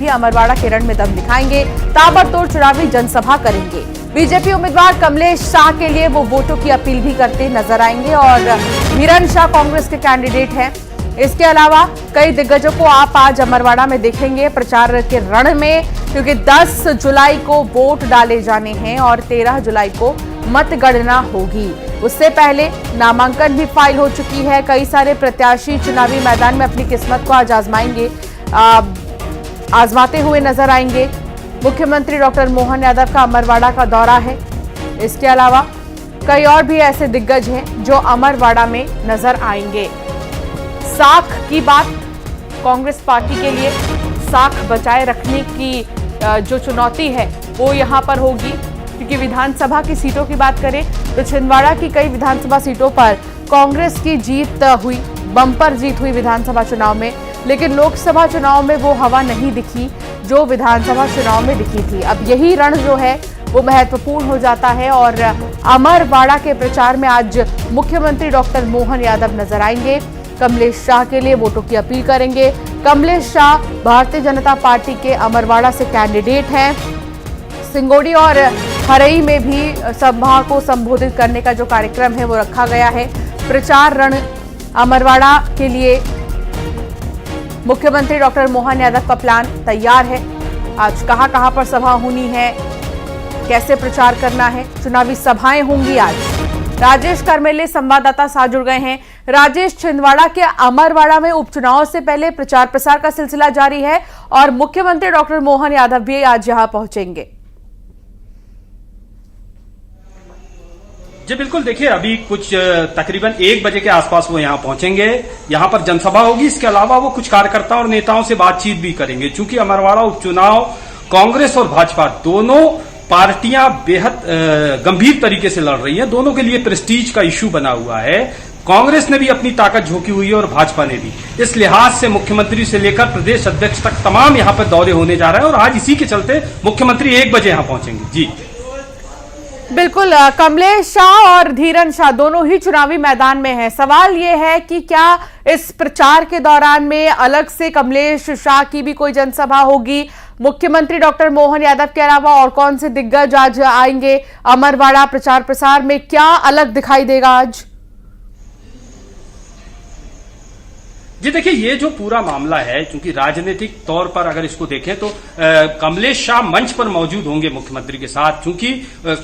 भी अमरवाड़ा के रण में दम दिखाएंगे, ताबड़तोड़ चुनावी जनसभा करेंगे। बीजेपी उम्मीदवार कमलेश शाह के लिए वो वोटों की अपील भी करते नजर आएंगे और धीरन शाह कांग्रेस के कैंडिडेट हैं। इसके अलावा कई दिग्गजों को आप आज अमरवाड़ा में देखेंगे प्रचार के रण में, क्योंकि 10 जुलाई को वोट डाले जाने हैं और 13 जुलाई को मतगणना होगी। उससे पहले नामांकन भी फाइल हो चुकी है। कई सारे प्रत्याशी चुनावी मैदान में अपनी किस्मत को आज आजमाते हुए नजर आएंगे। मुख्यमंत्री डॉक्टर मोहन यादव का अमरवाड़ा का दौरा है। इसके अलावा कई और भी ऐसे दिग्गज हैं जो अमरवाड़ा में नजर आएंगे। साख की बात कांग्रेस पार्टी के लिए, साख बचाए रखने की जो चुनौती है वो यहां पर होगी, क्योंकि विधानसभा की सीटों की बात करें तो छिंदवाड़ा की कई विधानसभा सीटों पर कांग्रेस की जीत हुई, बम्पर जीत हुई विधानसभा चुनाव में, लेकिन लोकसभा चुनाव में वो हवा नहीं दिखी जो विधानसभा चुनाव में दिखी थी। अब यही रण जो है वो महत्वपूर्ण हो जाता है और अमरवाड़ा के प्रचार में आज मुख्यमंत्री डॉक्टर मोहन यादव नजर आएंगे। कमलेश शाह के लिए वोटों की अपील करेंगे। कमलेश शाह भारतीय जनता पार्टी के अमरवाड़ा से कैंडिडेट हैं। सिंगोड़ी और हरई में भी सभा को संबोधित करने का जो कार्यक्रम है वो रखा गया है। प्रचार रण अमरवाड़ा के लिए मुख्यमंत्री डॉक्टर मोहन यादव का प्लान तैयार है। आज कहां पर सभा होनी है, कैसे प्रचार करना है, चुनावी सभाएं होंगी आज। राजेश करमेले संवाददाता साथ जुड़ गए हैं। राजेश, छिंदवाड़ा के अमरवाड़ा में उपचुनाव से पहले प्रचार प्रसार का सिलसिला जारी है और मुख्यमंत्री डॉक्टर मोहन यादव भी आज यहां पहुंचेंगे। जी बिल्कुल, देखिए अभी कुछ तकरीबन 1 बजे के आसपास वो यहाँ पहुंचेंगे। यहाँ पर जनसभा होगी। इसके अलावा वो कुछ कार्यकर्ताओं और नेताओं से बातचीत भी करेंगे। चूंकि अमरवाड़ा उपचुनाव कांग्रेस और भाजपा दोनों पार्टियां बेहद गंभीर तरीके से लड़ रही हैं। दोनों के लिए प्रेस्टीज का इश्यू बना हुआ है। कांग्रेस ने भी अपनी ताकत झोंकी हुई है और भाजपा ने भी। इस लिहाज से मुख्यमंत्री से लेकर प्रदेश अध्यक्ष तक तमाम यहाँ पर दौरे होने जा रहे हैं और आज इसी के चलते मुख्यमंत्री 1 बजे यहाँ पहुंचेंगे। जी बिल्कुल, कमलेश शाह और धीरन शाह दोनों ही चुनावी मैदान में हैं। सवाल ये है कि क्या इस प्रचार के दौरान में अलग से कमलेश शाह की भी कोई जनसभा होगी? मुख्यमंत्री डॉक्टर मोहन यादव के अलावा और कौन से दिग्गज आज आएंगे अमरवाड़ा प्रचार प्रसार में? क्या अलग दिखाई देगा आज? जी देखिए, ये जो पूरा मामला है, क्योंकि राजनीतिक तौर पर अगर इसको देखें तो कमलेश शाह मंच पर मौजूद होंगे मुख्यमंत्री के साथ। क्योंकि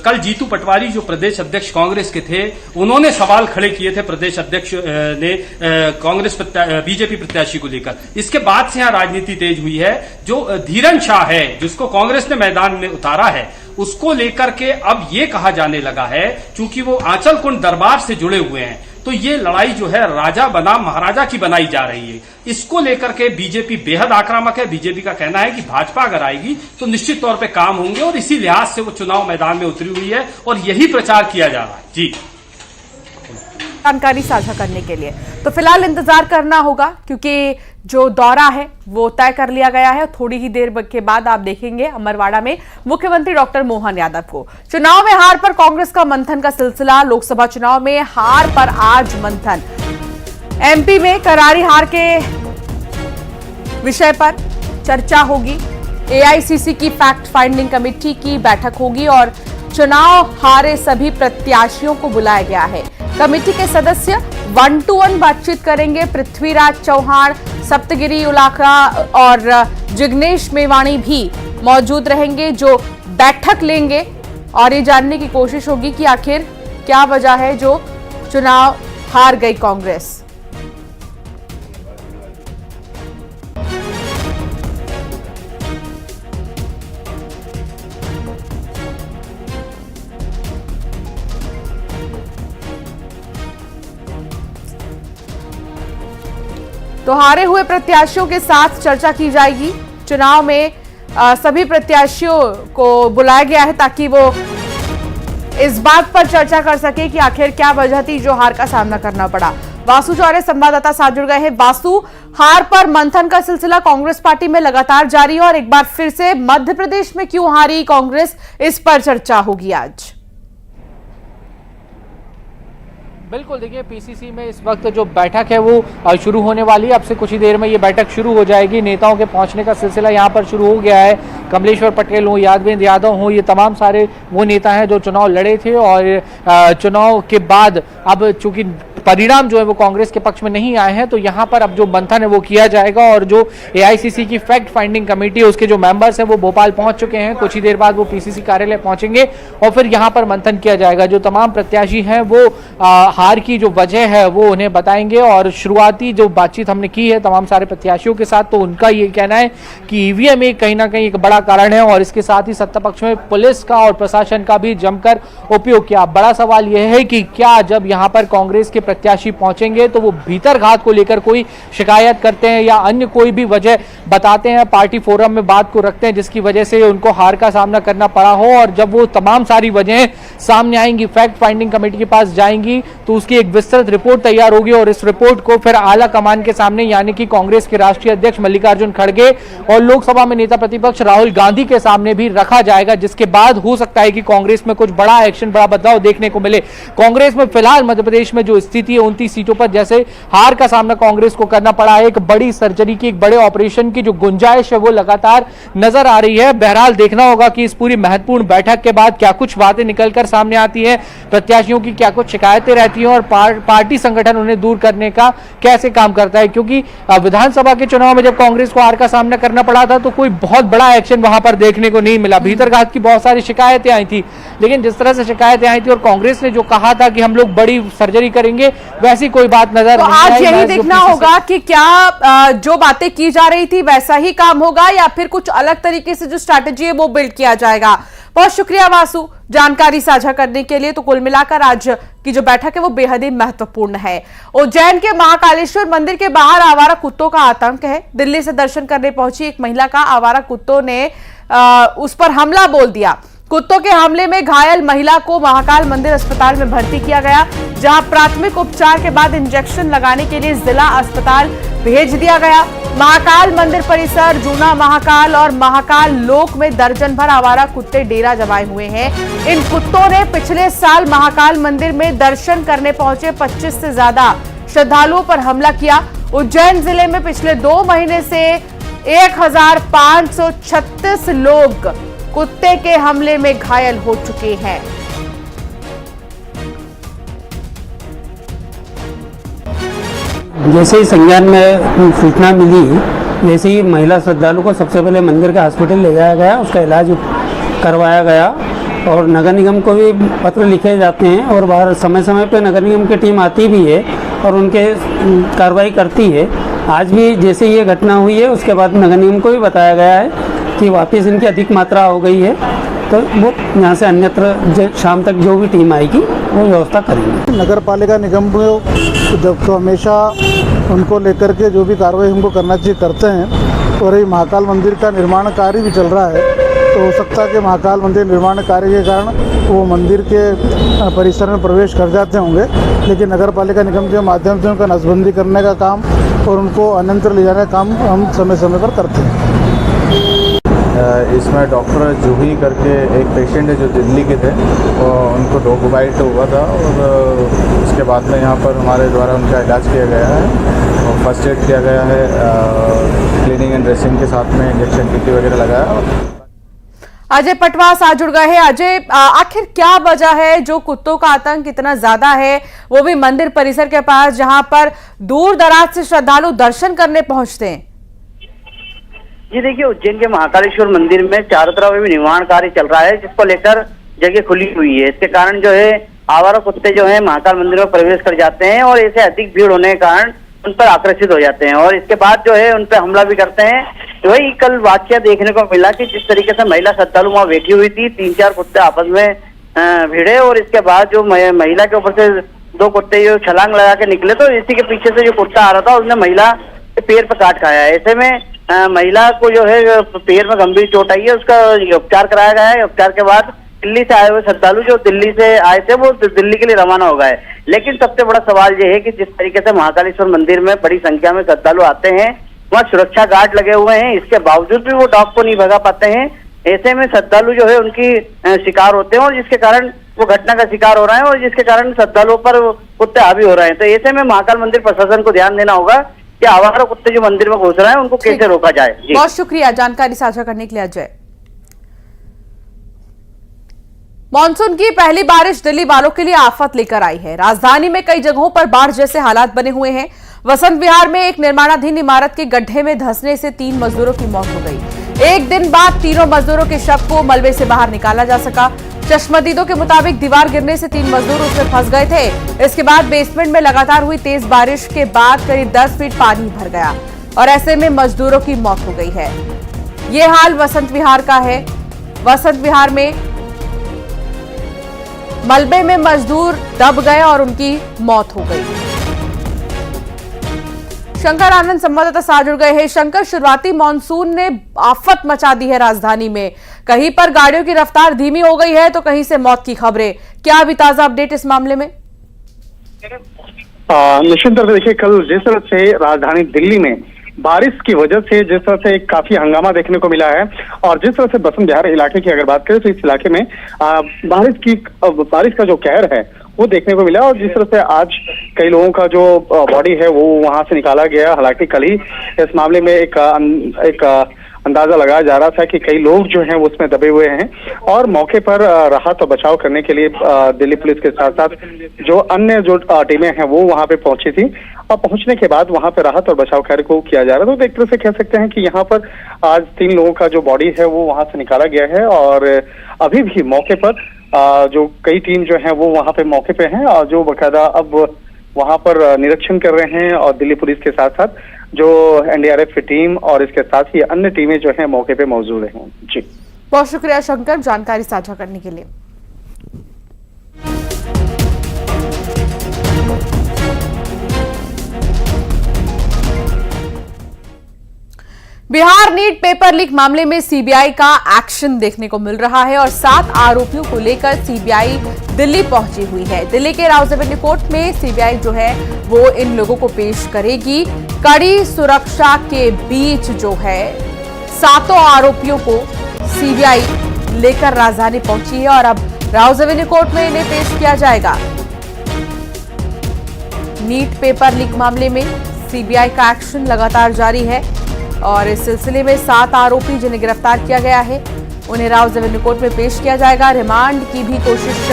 कल जीतू पटवारी जो प्रदेश अध्यक्ष कांग्रेस के थे, उन्होंने सवाल खड़े किए थे प्रदेश अध्यक्ष ने कांग्रेस बीजेपी प्रत्याशी को लेकर। इसके बाद से यहाँ राजनीति तेज हुई है। जो धीरन शाह है जिसको कांग्रेस ने मैदान में उतारा है, उसको लेकर के अब ये कहा जाने लगा है, चूंकि वो आंचल कुंड दरबार से जुड़े हुए हैं, तो ये लड़ाई जो है राजा बनाम महाराजा की बनाई जा रही है। इसको लेकर के बीजेपी बेहद आक्रामक है। बीजेपी का कहना है कि भाजपा अगर आएगी तो निश्चित तौर पे काम होंगे और इसी लिहाज से वो चुनाव मैदान में उतरी हुई है और यही प्रचार किया जा रहा है। जी, जानकारी साझा करने के लिए तो फिलहाल इंतजार करना होगा, क्योंकि जो दौरा है वो तय कर लिया गया है। थोड़ी ही देर के बाद आप देखेंगे अमरवाड़ा में मुख्यमंत्री डॉक्टर मोहन यादव को। चुनाव में हार पर कांग्रेस का मंथन का सिलसिला। लोकसभा चुनाव में हार पर आज मंथन। एमपी में करारी हार के विषय पर चर्चा होगी। एआईसीसी की फैक्ट फाइंडिंग कमेटी की बैठक होगी और चुनाव हारे सभी प्रत्याशियों को बुलाया गया है। कमेटी के सदस्य 1-to-1 बातचीत करेंगे। पृथ्वीराज चौहान, सप्तगिरी उलाका और जिग्नेश मेवाणी भी मौजूद रहेंगे जो बैठक लेंगे और ये जानने की कोशिश होगी कि आखिर क्या वजह है जो चुनाव हार गई कांग्रेस। तो हारे हुए प्रत्याशियों के साथ चर्चा की जाएगी। चुनाव में सभी प्रत्याशियों को बुलाया गया है ताकि वो इस बात पर चर्चा कर सके कि आखिर क्या वजह थी जो हार का सामना करना पड़ा। वासु चौरे संवाददाता साथ जुड़ गए हैं। वासु, हार पर मंथन का सिलसिला कांग्रेस पार्टी में लगातार जारी है और एक बार फिर से मध्य प्रदेश में क्यों हारी कांग्रेस, इस पर चर्चा होगी आज। बिल्कुल, देखिए पीसीसी में इस वक्त जो बैठक है वो शुरू होने वाली है। अब से कुछ ही देर में ये बैठक शुरू हो जाएगी। नेताओं के पहुंचने का सिलसिला यहाँ पर शुरू हो गया है। कमलेश्वर पटेल हो, यादवेंद्र यादव हो, ये तमाम सारे वो नेता हैं जो चुनाव लड़े थे और चुनाव के बाद अब चूंकि परिणाम जो है वो कांग्रेस के पक्ष में नहीं आए हैं, तो यहाँ पर अब जो मंथन है वो किया जाएगा और जो एआईसीसी की फैक्ट फाइंडिंग कमेटी है उसके जो मेंबर्स हैं वो भोपाल पहुंच चुके हैं। कुछ ही देर बाद वो पीसीसी कार्यालय पहुंचेंगे और फिर यहाँ पर मंथन किया जाएगा। जो तमाम प्रत्याशी हैं वो हार की जो वजह है वो उन्हें बताएंगे और शुरुआती जो बातचीत हमने की है तमाम सारे प्रत्याशियों के साथ, तो उनका ये कहना है कि ईवीएम एक कहीं ना कहीं एक बड़ा कारण है और इसके साथ ही सत्ता पक्ष में पुलिस का और प्रशासन का भी जमकर उपयोग किया। बड़ा सवाल यह है कि क्या जब यहाँ पर कांग्रेस के प्रत्याशी पहुंचेंगे तो वो भीतर घात को लेकर कोई शिकायत करते हैं या अन्य कोई भी वजह बताते हैं, पार्टी फोरम में बात को रखते हैं जिसकी वजह से उनको हार का सामना करना पड़ा हो, और जब वो तमाम सारी वजहें सामने आएंगी, फैक्ट फाइंडिंग कमेटी के पास जाएंगी, तो उसकी एक विस्तृत रिपोर्ट तैयार होगी और इस रिपोर्ट को फिर आला कमान के सामने यानी कि कांग्रेस के राष्ट्रीय अध्यक्ष मल्लिकार्जुन खड़गे और लोकसभा में नेता प्रतिपक्ष राहुल गांधी के सामने भी रखा जाएगा, जिसके बाद हो सकता है कि कांग्रेस में कुछ बड़ा एक्शन, बड़ा बदलाव देखने को मिले। कांग्रेस में फिलहाल मध्य प्रदेश में जो स्थिति है 29 सीटों पर जैसे हार का सामना कांग्रेस को करना पड़ा है, एक बड़ी सर्जरी की, एक बड़े ऑपरेशन की जो गुंजाइश है वो लगातार नजर आ रही है। बहरहाल देखना होगा कि इस पूरी महत्वपूर्ण बैठक के बाद क्या कुछ बातें निकलकर सामने आती है, प्रत्याशियों की क्या कुछ शिकायतें रहती हैं और पार्टी संगठन उन्हें दूर करने का कैसे काम करता है, क्योंकि विधानसभा के चुनाव में जब कांग्रेस को हार का सामना करना पड़ा था तो कोई बहुत बड़ा एक्शन वहां पर देखने को नहीं मिला। भीतरघात की बहुत सारी शिकायतें आई थी, लेकिन जिस तरह से शिकायतें आई थी और कांग्रेस ने जो कहा था कि हम लोग बड़ी सर्जरी करेंगे, वैसी कोई बात नजर नहीं आई। आज यही देखना होगा कि क्या जो बातें की जा रही थी वैसा ही काम होगा या फिर कुछ अलग तरीके से जो स्ट्रैटेजी है वो बिल्ड किया जाएगा। बहुत शुक्रिया वासु जानकारी साझा करने के लिए। तो कुल मिलाकर आज की जो बैठक है वो बेहद ही महत्वपूर्ण है। उज्जैन के महाकालेश्वर मंदिर के बाहर आवारा कुत्तों का आतंक है। दिल्ली से दर्शन करने पहुंची एक महिला का आवारा कुत्तों ने उस पर हमला बोल दिया। कुत्तों के हमले में घायल महिला को महाकाल मंदिर अस्पताल में भर्ती किया गया, जहां प्राथमिक उपचार के बाद इंजेक्शन लगाने के लिए जिला अस्पताल भेज दिया गया। महाकाल मंदिर परिसर, जूना महाकाल और महाकाल लोक में दर्जन भर आवारा कुत्ते डेरा जमाए हुए हैं। इन कुत्तों ने पिछले साल महाकाल मंदिर में दर्शन करने पहुंचे 25 से ज्यादा श्रद्धालुओं पर हमला किया। उज्जैन जिले में पिछले 2 महीने से 1536 लोग कुत्ते के हमले में घायल हो चुके हैं। जैसे ही संज्ञान में सूचना मिली, वैसे ही महिला श्रद्धालु को सबसे पहले मंदिर के हॉस्पिटल ले जाया गया, उसका इलाज करवाया गया और नगर निगम को भी पत्र लिखे जाते हैं और बाहर समय समय पे नगर निगम की टीम आती भी है और उनके कार्रवाई करती है। आज भी जैसे ये घटना हुई है उसके बाद नगर निगम को भी बताया गया है कि वापस इनकी अधिक मात्रा हो गई है, तो वो यहाँ से अन्यत्र शाम तक जो भी टीम आएगी वो व्यवस्था करेंगे। नगर पालिका निगम को जब तो हमेशा उनको लेकर के जो भी कार्रवाई हमको करना चाहिए करते हैं। और ये महाकाल मंदिर का निर्माण कार्य भी चल रहा है, तो हो सकता है कि महाकाल मंदिर निर्माण कार्य के कारण वो मंदिर के परिसर में प्रवेश कर जाते होंगे, लेकिन नगर पालिका निगम के माध्यम से उनका नसबंदी करने का काम और उनको अन्यत्र ले जाने का काम हम समय समय पर करते हैं। इसमें डॉक्टर जूही करके एक पेशेंट है जो दिल्ली के थे, और उनको डॉग बाइट हुआ था और उसके बाद में यहाँ पर हमारे द्वारा उनका इलाज किया गया है और फर्स्ट एड किया गया है, क्लीनिंग एंड ड्रेसिंग के साथ में इंजेक्शन टीटी वगैरह लगाया। अजय पटवास आज जुड़ गए हैं। अजय, आखिर क्या वजह है जो कुत्तों का आतंक इतना ज्यादा है, वो भी मंदिर परिसर के पास जहां पर दूर दराज से श्रद्धालु दर्शन करने पहुंचते हैं? जी देखिए, उज्जैन के महाकालेश्वर मंदिर में चारों तरफ अभी निर्माण कार्य चल रहा है, जिसको लेकर जगह खुली हुई है। इसके कारण जो है आवारा कुत्ते जो है महाकाल मंदिर में प्रवेश कर जाते हैं और ऐसे अधिक भीड़ होने के कारण उन पर आकर्षित हो जाते हैं और इसके बाद जो है उन पर हमला भी करते हैं। वही कल वाकया देखने को मिला कि जिस तरीके से महिला श्रद्धालु वहां बैठी हुई थी, 3-4 कुत्ते आपस में भिड़े और इसके बाद जो महिला के ऊपर से 2 कुत्ते जो छलांग लगा के निकले, तो इसी के पीछे से जो कुत्ता आ रहा था उसने महिला के पैर पर काट खाया। ऐसे में महिला को जो है पैर में गंभीर चोट आई है, उसका उपचार कराया गया है। उपचार के बाद दिल्ली से आए हुए श्रद्धालु जो दिल्ली से आए थे वो दिल्ली के लिए रवाना हो गए। लेकिन सबसे बड़ा सवाल ये है कि जिस तरीके से महाकालेश्वर मंदिर में बड़ी संख्या में श्रद्धालु आते हैं, वहाँ सुरक्षा गार्ड लगे हुए हैं, इसके बावजूद भी वो डॉग को नहीं भगा पाते हैं। ऐसे में श्रद्धालु जो है उनकी शिकार होते हैं और जिसके कारण वो घटना का शिकार हो रहा है और जिसके कारण श्रद्धालुओं पर कुत्ते हावी हो रहे हैं। तो ऐसे में महाकाल मंदिर प्रशासन को ध्यान देना होगा कि आवारा कुत्ते जो मंदिर में घुस रहे हैं उनको कैसे रोका जाए। जी। बहुत शुक्रिया जानकारी साझा करने के लिए अजय। मॉनसून की पहली बारिश दिल्ली वालों के लिए आफत लेकर आई है। राजधानी में कई जगहों पर बाढ़ जैसे हालात बने हुए हैं। वसंत विहार में एक निर्माणाधीन इमारत के गड्ढे में धंसने से 3 मजदूरों की मौत हो गई। एक दिन बाद तीनों मजदूरों के शव को मलबे से बाहर निकाला जा सका। चश्मदीदों के मुताबिक दीवार गिरने से 3 मजदूर उसमें फंस गए थे। इसके बाद बेसमेंट में लगातार हुई तेज बारिश के बाद करीब 10 फीट पानी भर गया और ऐसे में मजदूरों की मौत हो गई है। ये हाल वसंत विहार का है। वसंत विहार में मलबे में मजदूर दब गए और उनकी मौत हो गई। शंकर आनंद संवाददाता साथ जुड़ गए हैं। शंकर, शुरुआती मानसून ने आफत मचा दी है राजधानी में। कहीं पर गाड़ियों की रफ्तार धीमी हो गई है तो कहीं से मौत की खबरें। क्या अभी ताजा अपडेट इस मामले में? निश्चित तौर पर देखिए, कल जिस तरह से राजधानी दिल्ली में बारिश की वजह से जिस तरह से काफी हंगामा देखने को मिला है और जिस तरह से बसंत विहार इलाके की अगर बात करें तो इस इलाके में बारिश का जो कहर है वो देखने को मिला। और जिस तरह से आज कई लोगों का जो बॉडी है वो वहां से निकाला गया। हालांकि कल ही इस मामले में एक अंदाजा लगाया जा रहा था कि कई लोग जो हैं वो उसमें दबे हुए हैं और मौके पर राहत और बचाव करने के लिए दिल्ली पुलिस के साथ साथ जो अन्य जो टीमें हैं वो वहां पे पहुंची थी और पहुंचने के बाद वहां पे राहत और बचाव कार्य को किया जा रहा था। तो एक तरह से कह सकते हैं कि यहाँ पर आज 3 लोगों का जो बॉडी है वो वहां से निकाला गया है और अभी भी मौके पर जो कई टीम जो है वो वहां पे मौके पे हैं और जो बाकायदा अब वहां पर निरीक्षण कर रहे हैं और दिल्ली पुलिस के साथ साथ जो एनडीआरएफ की टीम और इसके साथ ही अन्य टीमें जो हैं मौके पे मौजूद हैं। जी, बहुत शुक्रिया शंकर जानकारी साझा करने के लिए। बिहार नीट पेपर लीक मामले में सीबीआई का एक्शन देखने को मिल रहा है और 7 आरोपियों को लेकर सीबीआई दिल्ली पहुंची हुई है। दिल्ली के राउज एवेन्यू कोर्ट में सीबीआई जो है वो इन लोगों को पेश करेगी। कड़ी सुरक्षा के बीच जो है 7 आरोपियों को सीबीआई लेकर राजधानी पहुंची है और अब राउज एवेन्यू कोर्ट में इन्हें पेश किया जाएगा। नीट पेपर लीक मामले में सीबीआई का एक्शन लगातार जारी है और इस सिलसिले में 7 आरोपी जिन्हें गिरफ्तार किया गया है उन्हें राउज एवेन्यू कोर्ट में पेश किया जाएगा। रिमांड की भी कोशिश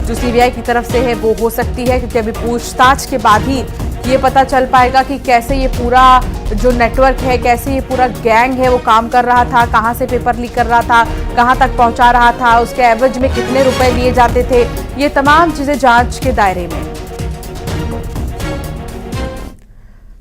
जो सीबीआई की तरफ से है वो हो सकती है क्योंकि अभी पूछताछ के बाद ही ये पता चल पाएगा कि कैसे ये पूरा जो नेटवर्क है, कैसे ये पूरा गैंग है वो काम कर रहा था, कहां से पेपर लीक कर रहा था, कहां तक पहुंचा रहा था, उसके एवज में कितने रुपए लिए जाते थे। ये तमाम चीजें जांच के दायरे में।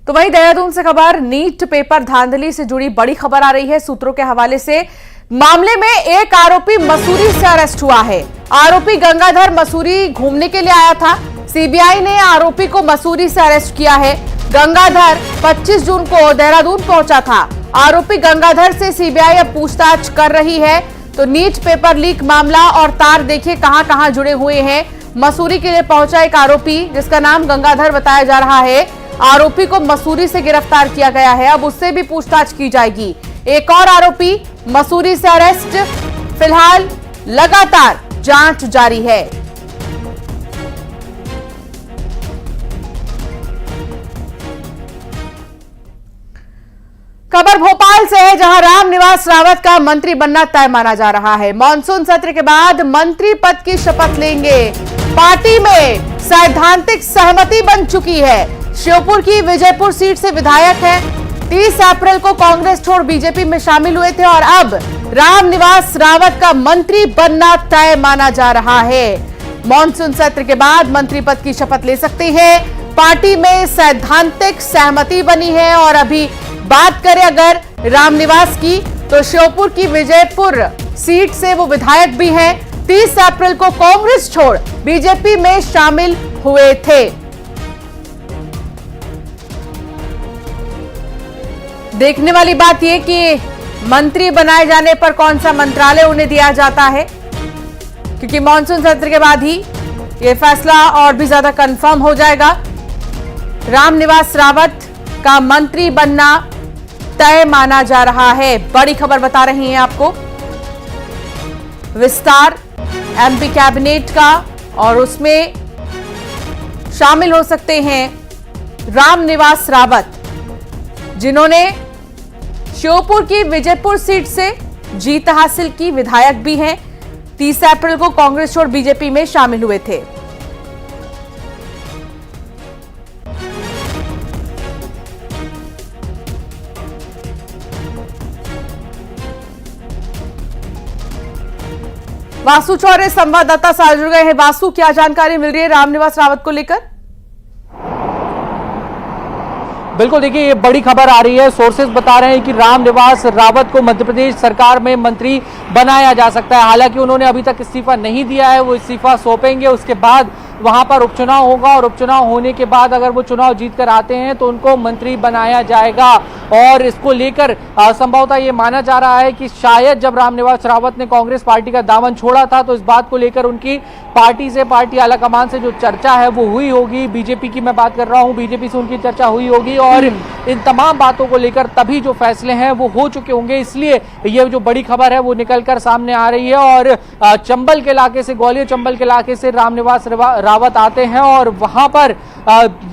तो वहीं देहरादून से खबर, नीट पेपर धांधली से जुड़ी बड़ी खबर आ रही है सूत्रों के हवाले से। मामले में एक आरोपी मसूरी से अरेस्ट हुआ है। आरोपी गंगाधर मसूरी घूमने के लिए आया था। सीबीआई ने आरोपी को मसूरी से अरेस्ट किया है। गंगाधर 25 जून को देहरादून पहुंचा था। आरोपी गंगाधर से सीबीआई अब पूछताछ कर रही है। तो नीट पेपर लीक मामला और तार देखिए कहां कहां जुड़े हुए हैं। मसूरी के लिए पहुंचा एक आरोपी जिसका नाम गंगाधर बताया जा रहा है। आरोपी को मसूरी से गिरफ्तार किया गया है। अब उससे भी पूछताछ की जाएगी। एक और आरोपी मसूरी से अरेस्ट। फिलहाल लगातार जांच जारी है। खबर भोपाल से है जहां रामनिवास रावत का मंत्री बनना तय माना जा रहा है। मानसून सत्र के बाद मंत्री पद की शपथ लेंगे। पार्टी में सैद्धांतिक सहमति बन चुकी है। श्योपुर की विजयपुर सीट से विधायक हैं। 30 अप्रैल को कांग्रेस छोड़ बीजेपी में शामिल हुए थे और अब रामनिवास रावत का मंत्री बनना तय माना जा रहा है। मानसून सत्र के बाद मंत्री पद की शपथ ले सकते हैं। पार्टी में सैद्धांतिक सहमति बनी है और अभी बात करें अगर रामनिवास की तो श्योपुर की विजयपुर सीट से वो विधायक भी हैं। 30 अप्रैल को कांग्रेस छोड़ बीजेपी में शामिल हुए थे। देखने वाली बात यह कि मंत्री बनाए जाने पर कौन सा मंत्रालय उन्हें दिया जाता है क्योंकि मानसून सत्र के बाद ही यह फैसला और भी ज्यादा कंफर्म हो जाएगा। रामनिवास रावत का मंत्री बनना तय माना जा रहा है। बड़ी खबर बता रही हैं आपको। विस्तार एमपी कैबिनेट का और उसमें शामिल हो सकते हैं रामनिवास रावत, जिन्होंने श्योपुर की विजयपुर सीट से जीत हासिल की, विधायक भी हैं। 30 अप्रैल को कांग्रेस छोड़ बीजेपी में शामिल हुए थे। वासु चौरे संवाददाता साथ जुड़ गए हैं। वासु, क्या जानकारी मिल रही है रामनिवास रावत को लेकर? बिल्कुल, देखिए ये बड़ी खबर आ रही है। सोर्सेज बता रहे हैं कि रामनिवास रावत को मध्य प्रदेश सरकार में मंत्री बनाया जा सकता है। हालांकि उन्होंने अभी तक इस्तीफा नहीं दिया है, वो इस्तीफा सौंपेंगे, उसके बाद वहां पर उपचुनाव होगा और उपचुनाव होने के बाद अगर वो चुनाव जीतकर आते हैं तो उनको मंत्री बनाया जाएगा। और इसको लेकर संभवतः ये माना जा रहा है कि शायद जब रामनिवास रावत ने कांग्रेस पार्टी का दामन छोड़ा था तो इस बात को लेकर उनकी पार्टी आलाकमान से जो चर्चा है वो हुई होगी। बीजेपी की मैं बात कर रहा हूं, बीजेपी से उनकी चर्चा हुई होगी और इन तमाम बातों को लेकर तभी जो फैसले हैं वो हो चुके होंगे। इसलिए ये जो बड़ी खबर है वो निकलकर सामने आ रही है। और चंबल के इलाके से, ग्वालियर चंबल के इलाके से रामनिवास रावत आते हैं और वहां पर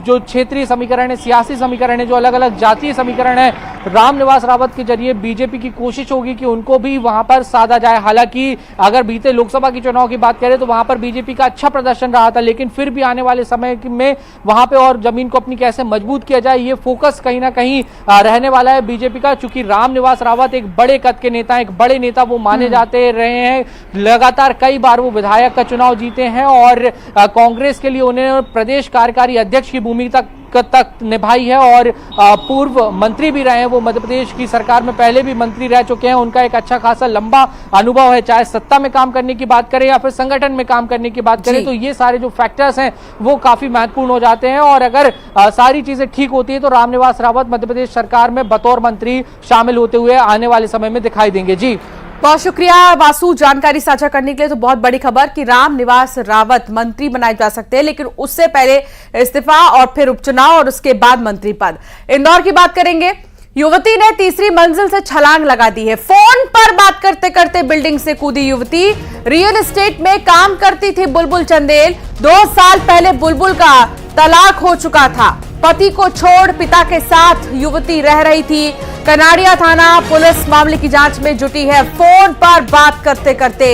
जो क्षेत्रीय समीकरण है, सियासी समीकरण है, जो अलग अलग जातीय समीकरण है, रामनिवास रावत के जरिए बीजेपी की कोशिश होगी कि उनको भी वहां पर साधा जाए। हालांकि अगर बीते लोकसभा के चुनाव की बात करें तो वहां पर बीजेपी का अच्छा प्रदर्शन रहा था, लेकिन फिर भी आने वाले समय में वहां पे और जमीन को अपनी कैसे मजबूत किया जाए, ये फोकस कहीं ना कहीं रहने वाला है बीजेपी का। चूंकि रामनिवास रावत एक बड़े कद के नेता, एक बड़े नेता वो माने जाते रहे हैं। लगातार कई बार वो विधायक का चुनाव जीते हैं और कांग्रेस के लिए उन्हें प्रदेश कार्यकारी अध्यक्ष की भूमिका तक निभाई है और पूर्व मंत्री भी रहे हैं। वो मध्य प्रदेश की सरकार में पहले भी मंत्री रह चुके हैं। उनका एक अच्छा खासा लंबा अनुभव है, चाहे सत्ता में काम करने की बात करें या फिर संगठन में काम करने की बात करें। तो ये सारे जो फैक्टर्स हैं वो काफी महत्वपूर्ण हो जाते हैं और अगर सारी चीजें ठीक होती है तो रामनिवास रावत मध्य प्रदेश सरकार में बतौर मंत्री शामिल होते हुए आने वाले समय में दिखाई देंगे। जी बहुत शुक्रिया वासु, जानकारी साझा करने के लिए। तो बहुत बड़ी खबर कि रामनिवास रावत मंत्री बनाए जा सकते हैं, लेकिन उससे पहले इस्तीफा और फिर उपचुनाव और उसके बाद मंत्री पद। इंदौर की बात करेंगे। युवती ने तीसरी मंजिल से छलांग लगा दी है। फोन पर बात करते करते बिल्डिंग से कूदी युवती। रियल एस्टेट में काम करती थी बुलबुल चंदेल। 2 साल पहले बुलबुल का तलाक हो चुका था। पति को छोड़ पिता के साथ युवती रह रही थी। कनाड़िया थाना पुलिस मामले की जांच में जुटी है। फोन पर बात करते करते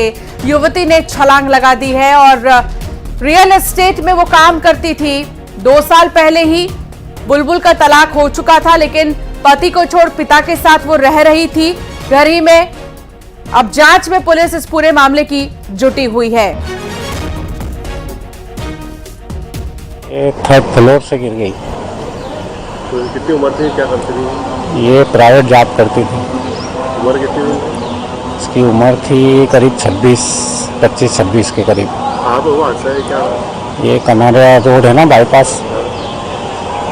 युवती ने छलांग लगा दी है और रियल एस्टेट में वो काम करती थी। 2 साल पहले ही बुलबुल का तलाक हो चुका था, लेकिन पति को छोड़ पिता के साथ वो रह रही थी घर ही में। अब जांच में पुलिस इस पूरे मामले की जुटी हुई है। ये 3rd फ्लोर से गिर गई। तो कितनी उम्र थी, क्या करती थी? ये प्राइवेट जॉब करती थी। उम्र कितनी थी? इसकी उम्र थी करीब 25-26 के करीब। हाँ तो वो अच्छा है क्या? ये कनारिया रोड है ना, बाईपास,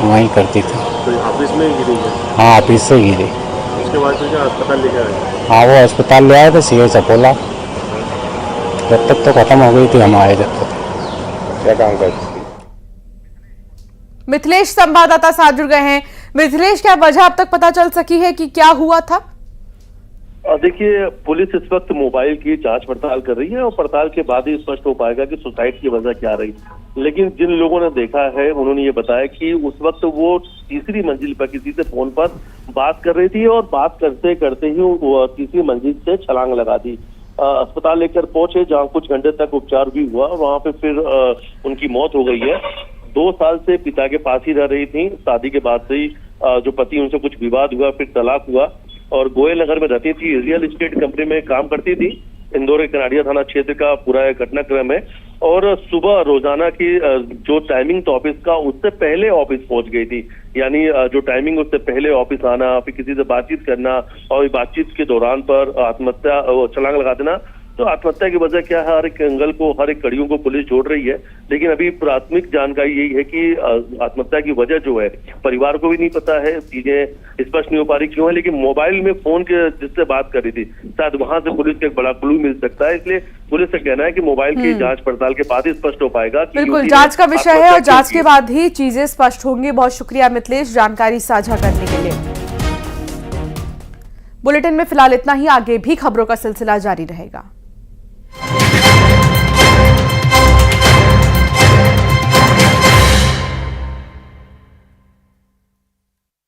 वहीं करती थी। तो ऑफिस में ही गिरी है? हाँ, ऑफिस से गिरी। उसके बाद फिर क्या अस्पताल लेके आए? हाँ, वो अस्पताल ले आए थे, CH अपोला। जब तक तो खत्म हो गई थी, हम आए जब तक। क्या काम करती? मिथिलेश संवाददाता साथ जुड़ गए हैं। मिथिलेश, क्या वजह अब तक पता चल सकी है कि क्या हुआ था? देखिए, पुलिस इस वक्त मोबाइल की जांच पड़ताल कर रही है और पड़ताल के बाद ही स्पष्ट हो पाएगा कि सुसाइड की वजह क्या रही। लेकिन जिन लोगों ने देखा है उन्होंने ये बताया कि उस वक्त वो तीसरी मंजिल पर किसी से फोन पर बात कर रही थी और बात करते करते ही वो तीसरी मंजिल से छलांग लगा दी। अस्पताल लेकर पहुंचे जहां कुछ घंटे तक उपचार भी हुआ, वहां पे फिर उनकी मौत हो गई है। 2 साल से पिता के पास ही रह रही थी। शादी के बाद से ही जो पति, उनसे कुछ विवाद हुआ, फिर तलाक हुआ और गोयल नगर में रहती थी। रियल एस्टेट कंपनी में काम करती थी। इंदौर के कनाड़िया थाना क्षेत्र का पूरा घटनाक्रम है और सुबह रोजाना की जो टाइमिंग था ऑफिस का, उससे पहले ऑफिस पहुंच गई थी। यानी जो टाइमिंग उससे पहले ऑफिस आना, फिर किसी से बातचीत करना और बातचीत के दौरान पर आत्महत्या, छलांग लगा देना। तो आत्महत्या की वजह क्या है, हर एक एंगल को, हर एक कड़ियों को पुलिस जोड़ रही है। लेकिन अभी प्राथमिक जानकारी यही है कि आत्महत्या की वजह जो है परिवार को भी नहीं पता है, चीजें स्पष्ट नहीं हो पा रही क्यों है। लेकिन मोबाइल में फोन के जिससे बात कर रही थी, शायद वहां से पुलिस को एक बड़ा क्लू मिल सकता है। इसलिए पुलिस का कहना है कि मोबाइल की जांच पड़ताल के बाद ही स्पष्ट हो पाएगा। बिल्कुल, जांच का विषय है और जांच के बाद ही चीजें स्पष्ट होंगी। बहुत शुक्रिया मिथिलेश, जानकारी साझा करने के लिए। बुलेटिन में फिलहाल इतना ही। आगे भी खबरों का सिलसिला जारी रहेगा।